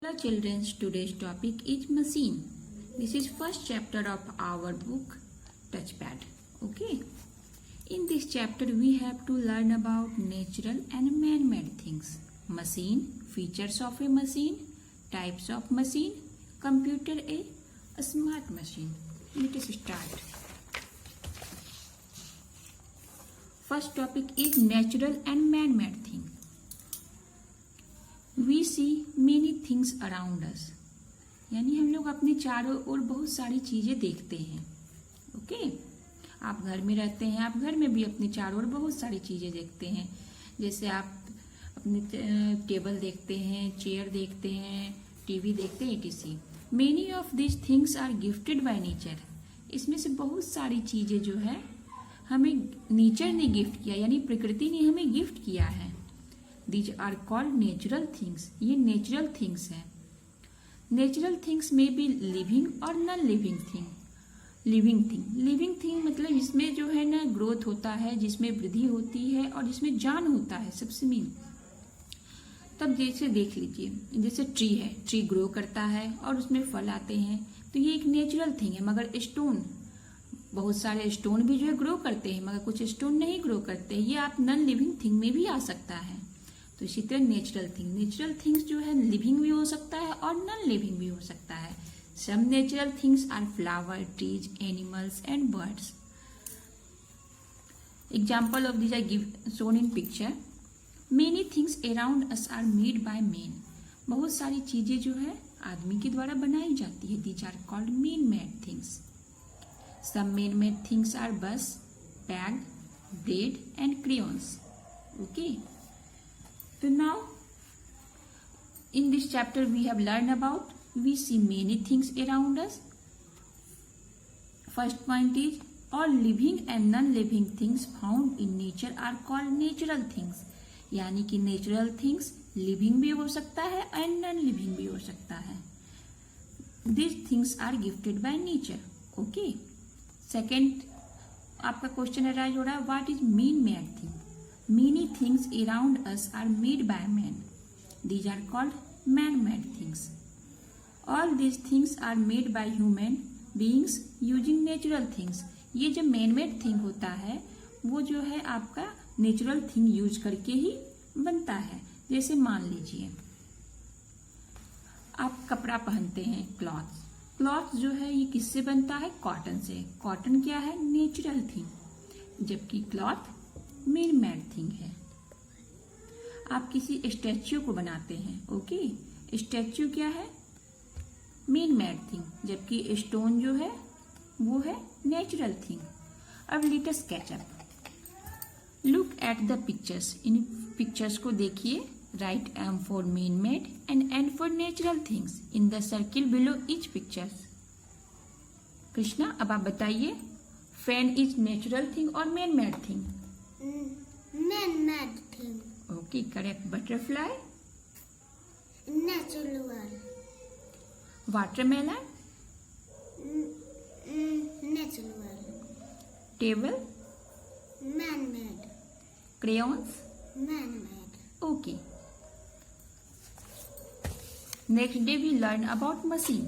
Hello children, today's topic is machine. This is first chapter of our book Touchpad. Okay. In this chapter we have to learn about natural and man-made things. Machine, features of a machine, types of machine, computer a smart machine. Let us start. First topic is natural and man-made thing. We see many things around us. यानी हम लोग अपने चारों ओर बहुत सारी चीजें देखते हैं. ओके, आप घर में रहते हैं, आप घर में भी अपने चारों ओर बहुत सारी चीजें देखते हैं. जैसे आप अपने टेबल देखते हैं, चेयर देखते हैं, टीवी देखते हैं, etc. Many of this things are gifted by nature. इसमें से बहुत सारी चीजें जो है हमें नेचर ने गिफ्ट किया, यानी प्रकृति ने हमें गिफ्ट किया है. These are called natural things. ये नेचुरल थिंग्स हैं. नेचुरल थिंग्स में भी लिविंग और non living thing. Living thing मतलब जिसमें जो है ना ग्रोथ होता है, जिसमें वृद्धि होती है और जिसमें जान होता है, सबसे मेन. तब जैसे देख लीजिए, जैसे ट्री है, ट्री ग्रो करता है और उसमें फल आते हैं, तो ये एक नेचुरल थिंग है. मगर स्टोन, बहुत सारे स्टोन भी जो है ग्रो करते हैं, मगर कुछ स्टोन नहीं ग्रो करते. ये आप नॉन लिविंग थिंग में भी आ सकता है. तो इसी तरह नेचुरल थिंग्स जो है लिविंग भी हो सकता है और नॉन लिविंग भी हो सकता है. Some natural things are flower, trees, animals and birds. Example of this are shown in picture. Many things around us are made by man. बहुत सारी चीजें जो है आदमी के द्वारा बनाई जाती है. These are called man made things. Some man made things are bus, bag, bread and crayons. Okay. So now, in this chapter we have learned about, we see many things around us. First point is, all living and non-living things found in nature are called natural things. यानी कि natural things living भी हो सकता है and non-living भी हो सकता है. These things are gifted by nature. Okay. Second, आपका क्वेश्चन अराइज हो रहा है, what is man-made thing? Many things around us are made by man. These are called man-made things. All these things are made by human beings using natural things. ये जो man-made thing होता है वो जो है आपका natural thing यूज करके ही बनता है. जैसे मान लीजिए आप कपड़ा पहनते हैं, क्लॉथ जो है ये किससे बनता है? कॉटन से. कॉटन क्या है? नेचुरल थिंग, जबकि क्लॉथ मैन मेड थिंग है. आप किसी स्टैच्यू को बनाते हैं. ओके, स्टैच्यू क्या है? मैन मेड थिंग, जबकि स्टोन जो है वो है नेचुरल थिंग. अब let us catch up. Look at the pictures. इन पिक्चर्स को देखिए. Write M for man made and N for natural things in the circle below each pictures. Krishna, अब आप बताइए, फैन इज नेचुरल थिंग और man made thing? Man-made thing. Okay, correct. Butterfly? Natural. Watermelon? Natural. Table? Man-made. Crayons? Man-made. Okay. Next day we learn about machine.